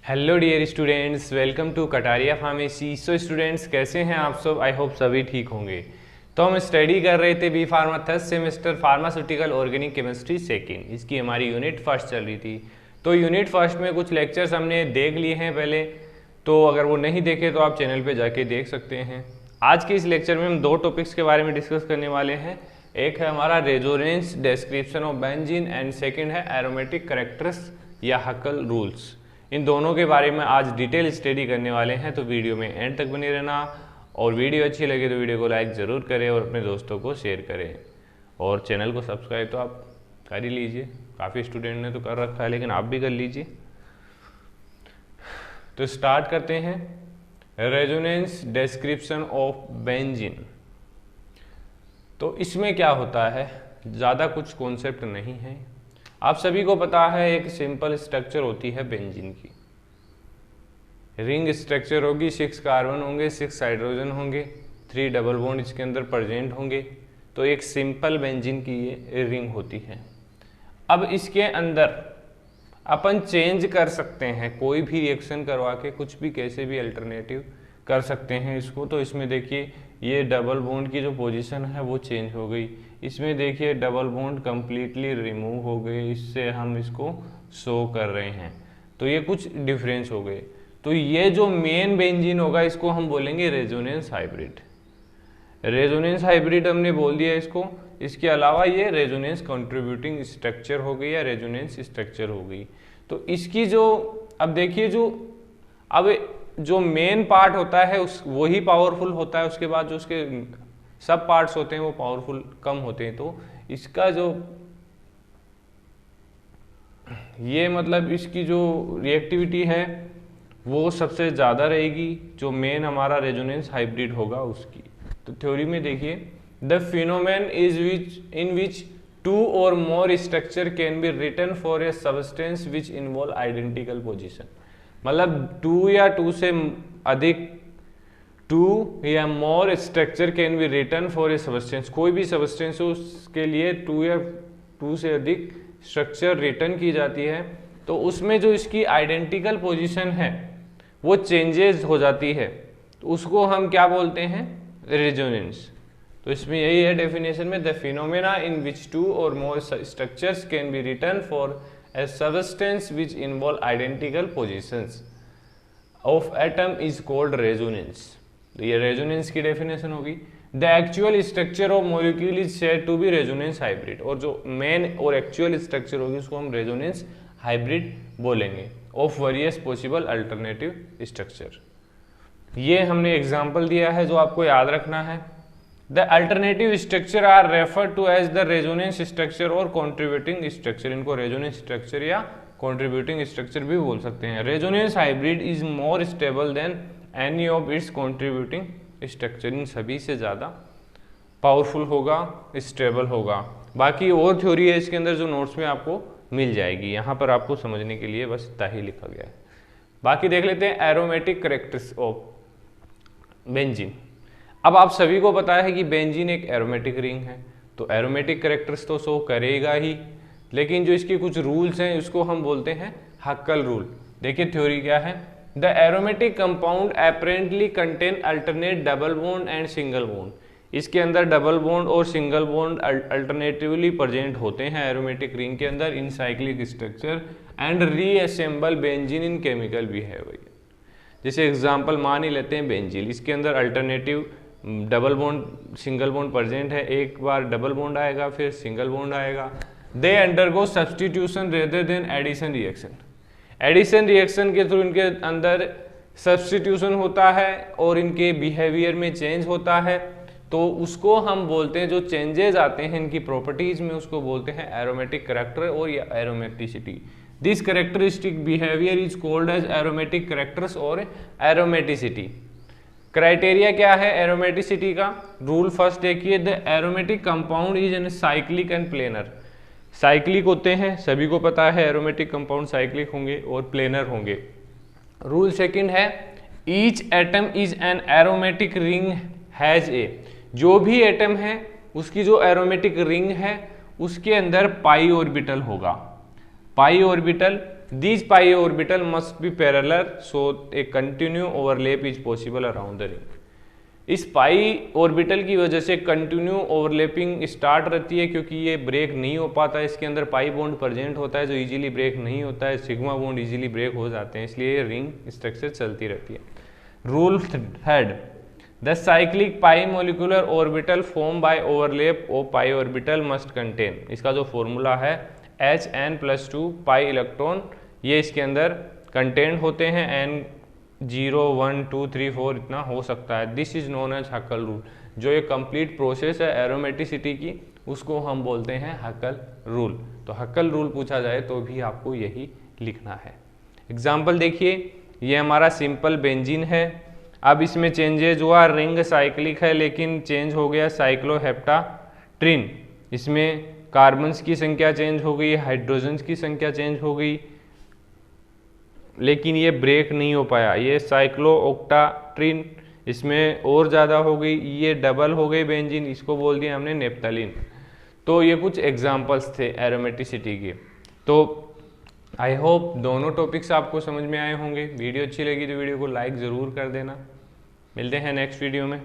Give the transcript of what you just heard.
Hello dear students, welcome to Kataria Pharmacy. So students, कैसे हैं आप सब? आई होप सभी ठीक होंगे। तो हम स्टडी कर रहे थे B pharma third semester pharmaceutical organic chemistry second. इसकी हमारी यूनिट फर्स्ट चल रही थी। तो यूनिट फर्स्ट में कुछ लेक्चर्स हमने देख लिए हैं पहले, तो अगर वो नहीं देखे तो आप चैनल पर जाके देख सकते हैं। आज के इस लेक्चर में हम दो टॉपिक्स के बारे में डिस्कस करने वाले हैं। एक है हमारा resonance description of benzene and second है एरोमेटिक कैरेक्टर्स या हकल रूल्स। इन दोनों के बारे में आज डिटेल स्टडी करने वाले हैं, तो वीडियो में एंड तक बने रहना। और वीडियो अच्छी लगे तो वीडियो को लाइक ज़रूर करें और अपने दोस्तों को शेयर करें। और चैनल को सब्सक्राइब तो आप कर ही लीजिए, काफ़ी स्टूडेंट ने तो कर रखा है, लेकिन आप भी कर लीजिए। तो स्टार्ट करते हैं। Resonance description of benzene. तो इसमें क्या होता है, ज़्यादा कुछ कॉन्सेप्ट नहीं है। आप सभी को पता है एक सिंपल स्ट्रक्चर होती है बेंजीन की। रिंग स्ट्रक्चर होगी, 6 कार्बन होंगे, 6 हाइड्रोजन होंगे, 3 डबल बॉन्ड इसके अंदर प्रेजेंट होंगे। तो एक सिंपल बेंजीन की ये रिंग होती है। अब इसके अंदर अपन चेंज कर सकते हैं, कोई भी रिएक्शन करवा के कुछ भी कैसे भी अल्टरनेटिव कर सकते हैं इसको। तो इसमें देखिए ये डबल बॉन्ड की जो पोजीशन है वो चेंज हो गई। इसमें देखिए डबल बॉन्ड कंप्लीटली रिमूव हो गए, इससे हम इसको शो कर रहे हैं। तो ये कुछ डिफरेंस हो गए। तो ये जो मेन बेंजीन होगा इसको हम बोलेंगे रेजोनेंस हाइब्रिड। रेजोनेंस हाइब्रिड हमने बोल दिया इसको। इसके अलावा ये रेजोनेंस कंट्रीब्यूटिंग स्ट्रक्चर हो गई या रेजोनेंस स्ट्रक्चर हो गई। तो इसकी जो अब देखिए जो मेन पार्ट होता है उस वही पावरफुल होता है, उसके बाद जो उसके सब पार्ट्स होते हैं वो पावरफुल कम होते हैं। तो इसका जो ये मतलब इसकी जो रिएक्टिविटी है वो सबसे ज़्यादा रहेगी, जो मेन हमारा रेजोनेंस हाइब्रिड होगा उसकी। तो थ्योरी में देखिए the phenomenon is in which 2 or more structure can be written for a substance which involve identical position. मतलब 2 या 2 से अधिक 2 या more structure can be written for a substance. कोई भी सब्सटेंस हो उसके लिए 2 या 2 से अधिक स्ट्रक्चर रिटर्न की जाती है। तो उसमें जो इसकी आइडेंटिकल पोजीशन है वो चेंजेस हो जाती है, तो उसको हम क्या बोलते हैं, रेजोनेंस। तो इसमें यही है डेफिनेशन में, the phenomena in which 2 or more structures can be written for a substance which involve identical positions of atom is called resonance. तो ये रेजोनेंस की डेफिनेशन होगी। The actual structure of molecule is said to be resonance hybrid. और जो main और actual structure होगी उसको हम रेजोनेंस हाइब्रिड बोलेंगे of various possible alternative structure. ये हमने एग्जांपल दिया है जो आपको याद रखना है। The alternative structure are refer to as the resonance structure और कॉन्ट्रीब्यूटिंग स्ट्रक्चर। इनको रेजोनेंस स्ट्रक्चर या कॉन्ट्रीब्यूटिंग स्ट्रक्चर भी बोल सकते हैं। Resonance hybrid is more stable than any of its contributing structure. इन सभी से ज़्यादा पावरफुल होगा, स्टेबल होगा। बाकी और थ्योरी है इसके अंदर जो नोट्स में आपको मिल जाएगी, यहाँ पर आपको समझने के लिए बस इतना ही लिखा गया है। बाकी देख लेते हैं एरोमेटिक कैरेक्टर्स ऑफ बेंजीन। अब आप सभी को पता है कि बेंजीन एक एरोमेटिक रिंग है, तो एरोमेटिक कैरेक्टर्स तो शो करेगा ही, लेकिन जो इसके कुछ रूल्स हैं उसको हम बोलते हैं हक्कल रूल। देखिए थ्योरी क्या है। The aromatic compound apparently contain alternate double bond and single bond. इसके अंदर डबल बॉन्ड और सिंगल बॉन्ड अल्टरनेटिवली प्रेजेंट होते हैं एरोमेटिक रिंग के अंदर इन cyclic structure and reassemble benzene in chemical behaviour. जैसे एग्जांपल मान ही लेते हैं बेंजीन, इसके अंदर alternative double bond single bond present है, एक बार डबल बॉन्ड आएगा फिर सिंगल बॉन्ड आएगा। They undergo substitution rather than addition reaction. Addition reaction के थ्रू इनके अंदर सब्सटीट्यूशन होता है और इनके बिहेवियर में चेंज होता है। तो उसको हम बोलते हैं, जो चेंजेस आते हैं इनकी प्रॉपर्टीज में उसको बोलते हैं एरोमेटिक कैरेक्टर और या aromaticity. This characteristic behaviour is called as aromatic characters और एरोमेटिसिटी। क्राइटेरिया क्या है एरोमेटिसिटी का? रूल फर्स्ट देखिए, the aromatic compound is an cyclic and planar. Cyclic होते हैं, सभी को पता है एरोमेटिक कंपाउंड साइक्लिक होंगे और प्लेनर होंगे। रूल सेकंड है, each atom is an aromatic ring has a. जो भी एटम है उसकी जो एरोमेटिक रिंग है उसके अंदर पाई ऑर्बिटल होगा। Pi orbital these pi orbital must be parallel so a continue overlap is possible around the ring. इस पाई ऑर्बिटल की वजह से कंटिन्यू ओवरलैपिंग स्टार्ट रहती है, क्योंकि ये ब्रेक नहीं हो पाता, इसके अंदर पाई बॉन्ड प्रेजेंट होता है जो इजीली ब्रेक नहीं होता है, सिग्मा बॉन्ड इजीली ब्रेक हो जाते हैं, इसलिए रिंग स्ट्रक्चर चलती रहती है। Rule third, the cyclic pi molecular orbital form by overlap of pi orbital must contain, इसका जो फॉर्मूला है Hn+2 पाई इलेक्ट्रॉन, ये इसके अंदर कंटेंट होते हैं, n 0 1 2 3 4 इतना हो सकता है। This is known as Hückel rule. जो ये कंप्लीट प्रोसेस है एरोमेटिसिटी की, उसको हम बोलते हैं हक्कल रूल। तो हक्कल रूल पूछा जाए तो भी आपको यही लिखना है। एग्जाम्पल देखिए, ये हमारा सिंपल बेंजीन है, अब इसमें चेंजेज हुआ, रिंग साइक्लिक है लेकिन चेंज हो गया साइक्लोहेप्टाट्रिन, इसमें कार्बन्स की संख्या चेंज हो गई, हाइड्रोजन्स की संख्या चेंज हो गई, लेकिन ये ब्रेक नहीं हो पाया। ये साइक्लोओक्टाट्रिन, इसमें और ज़्यादा हो गई, ये डबल हो गई बेंजीन, इसको बोल दिया हमने नेप्थलीन। तो ये कुछ एग्जाम्पल्स थे एरोमेटिसिटी के। तो आई होप दोनों टॉपिक्स आपको समझ में आए होंगे। वीडियो अच्छी लगी तो वीडियो को लाइक ज़रूर कर देना। मिलते हैं नेक्स्ट वीडियो में।